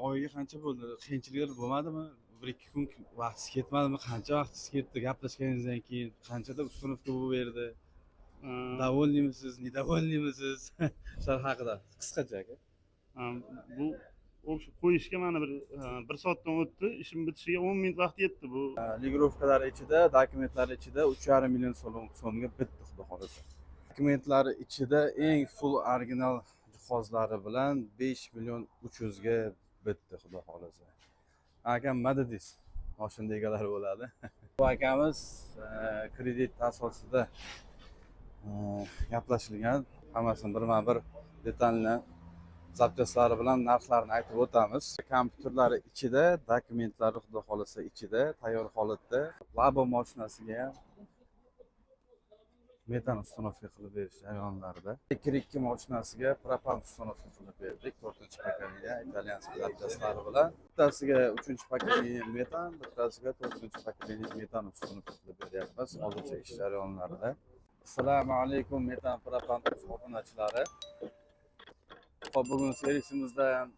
Oyiga qancha bo'ldi? Qiyinchiliklar bo'lmadimi? 1-2 kun vaqtingiz ketmadimi? Qancha vaqtingiz ketdi? Gaplashganingizdan keyin qanchada ustunovka bo'laverdi? Eee, Довольныймisiz, недовольныймisiz? Shular haqida qisqacha aka. bu o'sha qo'yishga mana bir soatdan o'tdi. Ishim bitishiga 10 minut vaqt yetdi bu. Ligirovkalar ichida, dokumentlar ichida 3,5 million so'mga bitdi xudo xolasa. Dokumentlari ichida eng full original jihozlari bilan 5 million 300 ga bitdi xudo xolasa. Akam nima dedingiz? Mashina egalari bo'ladi. Bu akamiz kredit asosida gaplashilgan. Hammasini birma-bir detalni zapchastlari bilan narxlarini aytib o'tamiz. Kompyuterlari ichida, dokumentlari xudo xolasa ichida, tayyor holatda. Labo mashinasiga ham metan uстановка qilib berish jarayonlarida. 2 mashinasiga propan uстановка qilib berdik. 4-pokoleniya italyanskiy zapchaslari bilan. Bittasiga 3-pokoleniya metan, bittasiga 4-pokoleniya metan uстановка qilib beryapmiz. Hozircha ish jarayonlarida. Assalomu alaykum metan propan obunachilari. Hop, bugun seriyasimizda ham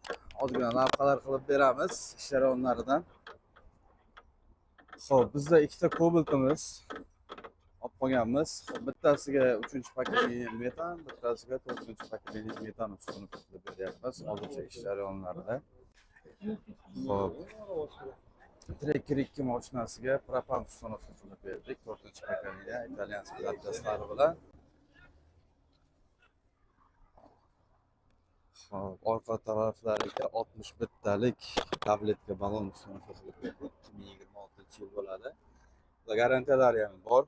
ozgina lavhalar qilib beramiz ish jarayonlaridan. Xo'p, bizda ikkita kobaltimiz olib qolganmiz. Bittasiga 3-pokoleniya metan, bittasiga 4-pokoleniya metan ustunovka qilib beryapmiz. Hozircha ish jarayonlarida. Xo'p. Trekker 2 mashinasiga propan ustunovka qilib berdik. 4-pokoleniya italyanskiy zapchaslari bilan. Orqa taraflariga 61 talik tabletka balon ustunovka qilib berdik. 2026-yil bo'ladi. Garantiyalari ham bor.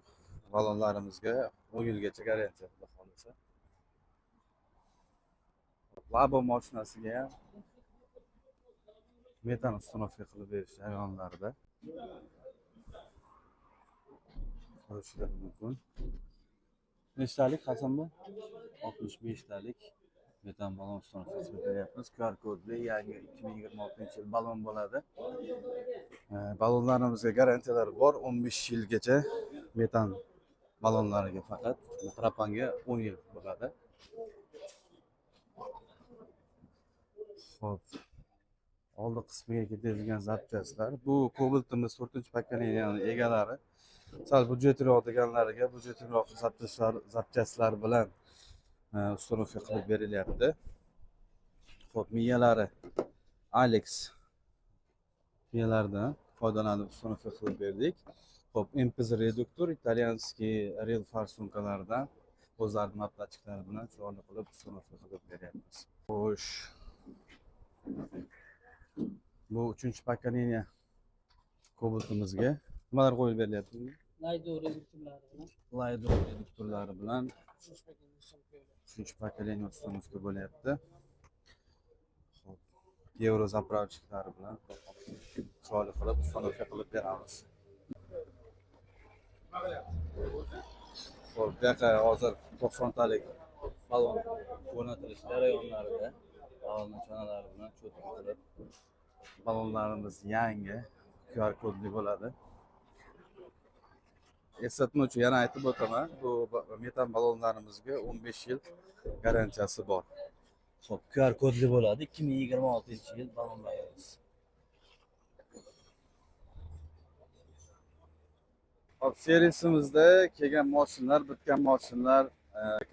Balonlarimizga 10 yilgacha garantiya xudo xolasa. Labo mashinasiga ham metan ustunovka qilib berish jarayonlarida. Ko'rishlar mumkin. Nechtalik Hasanboy? 65 talik metan balon ustunovka qilib beryapmiz. QR kodli yangi 2026-yil balon bo'ladi. Balonlarimizga garantiyalari bor. 15 yilgacha metan balonlariga faqat, propanga 10 yil bo'ladi. Xo'p. Oldi qismiga ketadigan zapchaslar. Bu kobaltimiz 4-pokoleniyaning egalari. Sal budjetroq deganlariga budjetroq zapchaslar bilan ustunovka qilib berilyapti. Xo'p, miyalari Alex miyalaridan foydalanib ustunovka qilib berdik. Xo'p, MPZ reduktor italyanskiy real farsunkalardan o'zlarining maplachiklari bilan chiroyli qilib ustunovka qilib beryapmiz. Xo'sh. Bu 3-pokoleniya kobaltimizga nimalar qo'yib berilyapti? Laydo reduktorlari bilan. Laydo reduktorlari bilan 3-pokoleniya ustunovka bo'lyapti. Xo'p, Euro zapravchiklari bilan chiroyli qilib ustunovka qilib beramiz. Xo'p, bu yoqqa hozir 90 talik balon o'rnatilish jarayonlarida balon chanalari bilan cho'tib qilib balonlarimiz yangi QR kodli bo'ladi. Eslatma uchun yana aytib o'taman, bu metan balonlarimizga 15 yil garantiyasi bor. Xo'p, QR kodli bo'ladi. 2026-yil balonlarimiz. Hop, seriyasimizda kelgan mashinalar, bitgan mashinalar,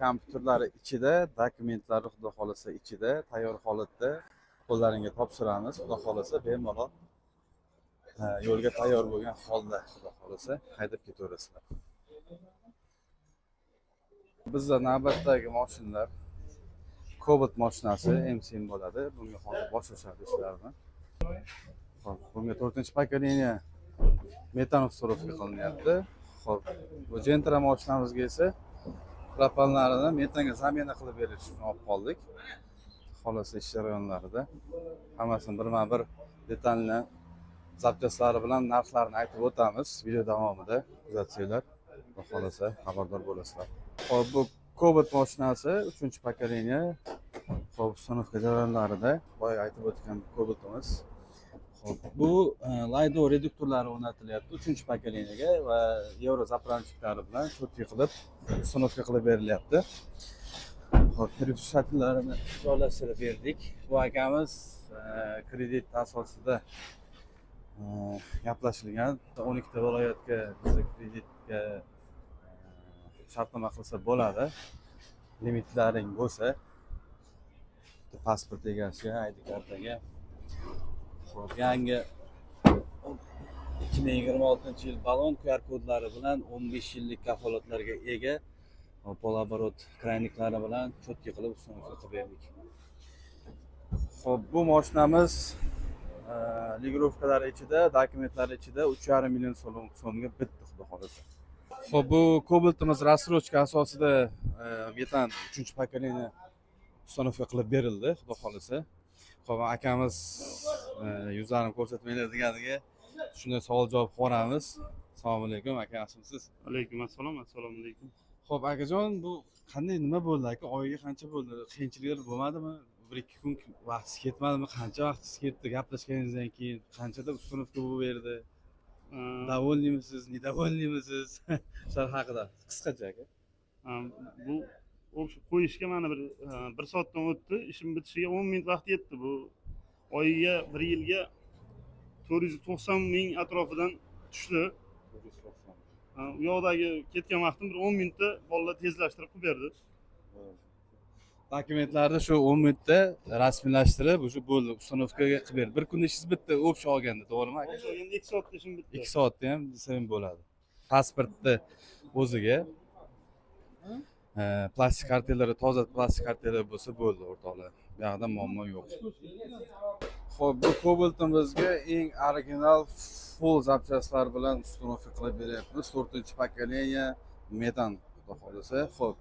kompyuterlari ichida, dokumentlari xudo xolasa ichida, tayyor holatda qo'llaringga topshiramiz. Xudo xolasa bemalol yo'lga tayyor bo'lgan holda xudo xolasa haydab ketaverasizlar. Bizda navbatdagi mashinalar Cobalt mashinasi MCM bo'ladi. Bunga hozir boshlashadi ishlarni. Xo'p, bunga 4-pokoleniya metan ustunovka qilinyapti. Xo'p, bu Gentra mashinamizga esa propanlarini metanga zamena qilib berish uchun olib qoldik. Xolasa ish jarayonlarida hammasini birma-bir detalni zapchaslari bilan narxlarini aytib o'tamiz. Video davomida kuzatsanglar, xolasa xabardor bo'lasizlar. Xo'p, bu Cobalt mashinasi 3-pokoleniya. Xo'p, ustunovka jarayonlarida boya aytib o'tgan Cobaltimiz. Xo'p, bu Laydo reduktorlari o'rnatilyapti 3-pokoleniyaga va Euro zapravchiklari bilan cho'tki qilib ustunovka qilib berilyapti. Xo'p, shaklarini joylashtirib berdik. Bu akamiz kredit asosida gaplashilgan. 12 ta viloyatga bizda kreditga shartnoma qilsa bo'ladi. Limitlaring bo'lsa, pasport egasiga, ID kartaga. Xo'p, yangi 2026-yil balon QR kodlari bilan 15 yillik kafolatlarga ega polaborot krayniklari bilan cho'tki qilib uстановка qilib berdik. Xo'p, bu mashinamiz ligirovkalari ichida, dokumentlari ichida 3,5 million so'mga bitdi, xudo xolasa. Xo'p, bu Cobalt'imiz рассрочка asosida metan 3-pokoleniya uстановка qilib berildi, xudo xolasa. Xo'p, akamiz yuzlarini ko'rsatmanglar deganiga shunday savol-javob qilamiz. Assalomu alaykum, aka, yaxshimisiz? Alaykum assalom, assalomu alaykum. Xo'p, akajon, bu qanday nima bo'ldi aka? Oyiga qancha bo'ldi? Qiyinchiliklar bo'lmadimi? 1-2 kun vaqtingiz ketmadimi? Qancha vaqtingiz ketdi gaplashganingizdan keyin? Qanchada uстановка bo'lib berdi? Довольныймisiz, недовольныймisiz? Shular haqida qisqacha aka. Bu qo'yishga mana bir soatdan o'tdi. Ishim bitishiga 10 minut vaqt yetdi. Bu oyiga 1 yilga 490 ming atrofidan tushdi. U yoqdagi ketgan vaqtim bir 10 minutda bolalar tezlashtirib qilib berdi. Dokumentlarni shu 10 minutda rasmiylashtirib, o'sha bo'ldi, uстановкаga qilib berdi. Bir kunda ishingiz bitta, o'pcha olganda, to'g'rimi aka? Endi 2 soatda ishim bitdi. 2 soatda ham desa ham bo'ladi. Pasportni o'ziga plastik kartelari, toza plastik kartelar bo'lsa bo'ldi, o'rtoqlar. Bu yoqda muammo yo'q. Xo'p, bu Cobalt'imizga eng original full zapchastlar bilan uстановка qilib beryapmiz. 4-pokoleniya metan, xudo xolasa. Xo'p,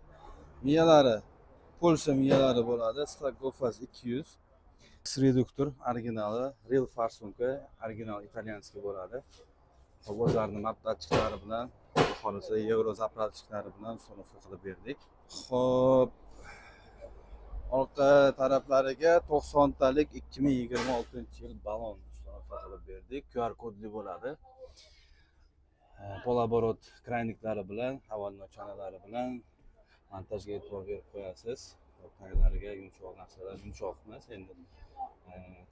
miyalari Polsha miyalari bo'ladi. Stagofas 200. Reduktor originali, real farsunka, original italyanskiy bo'ladi. Xo'p, o'zlarining mapdatchiklari bilan, xudo xolasa, yevro zapravchiklari bilan uстановка qilib berdik. Xo'p, orqa taraflariga 90 talik 2026-yil balon uстановка qilib berdik. QR kodli bo'ladi. Polaborot krayniklari bilan, havolno chanalari bilan montajga e'tibor berib qo'yasiz. Taglariga yumshoq narsalar, yumshoq emas, endi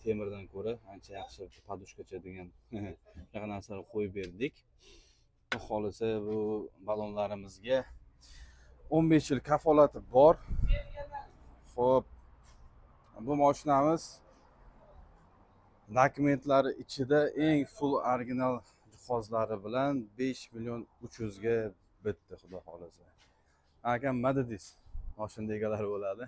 temirdan ko'ra ancha yaxshi podushkacha degan shunaqa narsalar qo'yib berdik. Xudo xolasa bu balonlarimizga 15 yil kafolati bor. Xo'p, bu mashinamiz dokumentlari ichida eng full original jihozlari bilan 5 million 300 ga bitdi, xudo xolasa. Akam madadis mashina egalari bo'ladi.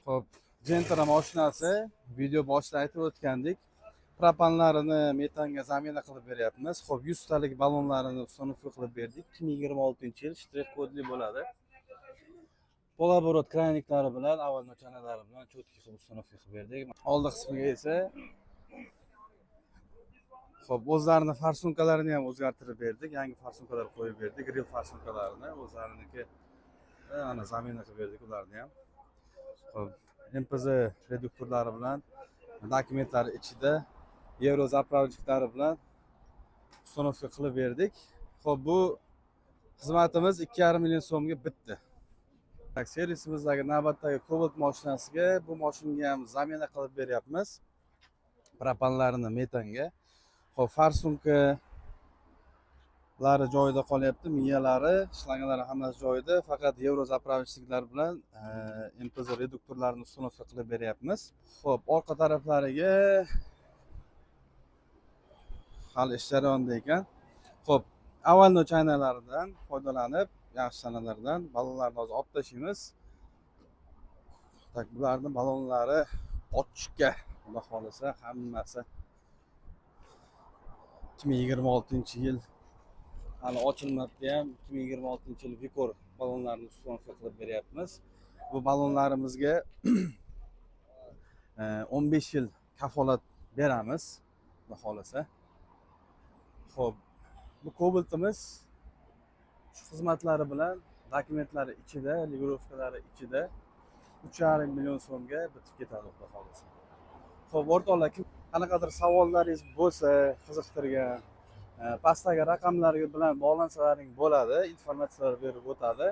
Xo'p, Gentra mashinasi video boshida aytib o'tgandik. Propanlarini metanga zamena qilib beryapmiz. Xo'p, 100 talik balonlarini uстановка qilib berdik. 2026-yil shtrix kodli bo'ladi. Polaborot krayniklari bilan, avvalno chanalari bilan cho'tki qilib uстановка qilib berdik. Oldi qismiga esa xo'p, o'zlarini farsunkalarini ham o'zgartirib berdik. Yangi farsunkalar qo'yib berdik. Real farsunkalarini o'zlariniki ana zamena qilib berdik ularni ham. Xo'p, MPZ reduktorlari bilan, dokumentlari ichida yevro zapravchiklari bilan uстановка qilib berdik. Xo'p, bu xizmatimiz 2,5 million so'mga bitdi. Servisimizdagi navbatdagi Cobalt mashinasiga bu mashinaga ham zamena qilib beryapmiz. Propanlarini metanga. Xo'p, farsunkalari joyida qolyapti, miyalari, shlangalari hammasi joyida, faqat yevro zapravchiliklar bilan MPZ reduktorlarini uстановка qilib beryapmiz. Xo'p, orqa taraflariga hali ish jarayonida ekan. Xo'p, avvalno chanalaridan foydalanib, yaxshi chanalardan balonlarni hozir olib tashlaymiz. Tak, bularning balonlari ochiqga, xudo xolasa, hammasi 2026-yil hali ochilmabdi ham. 2026-yil Vikor balonlarini uстановка qilib beryapmiz. Bu balonlarimizga 15 yil kafolat beramiz, xudo xolasa. Xo'p, bu Cobalt'imiz shu xizmatlari bilan, dokumentlari ichida, ligirovkalari ichida 3,5 million so'mga bitib ketadi, xudo xolasa. Xo'p, o'rtoqlar, qanaqadir savollaringiz bo'lsa, qiziqtirgan, pastdagi raqamlar bilan bog'lansalaring bo'ladi, informatsiyalar berib o'tadi.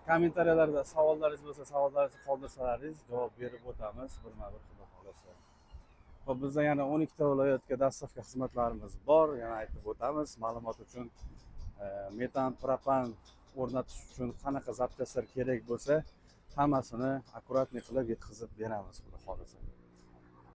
kommentariyalarda savollaringiz bo'lsa, savollaringizni qoldirsalaringiz, javob berib o'tamiz birma-bir xudo xolasa. Va bizda yana 12 ta viloyatga dastavka xizmatlarimiz bor. Yana aytib o'tamiz, ma'lumot uchun metan, propan o'rnatish uchun qanaqa zapchastlar kerak bo'lsa, hammasini akkuratniy qilib yetkazib beramiz xudo xolasa.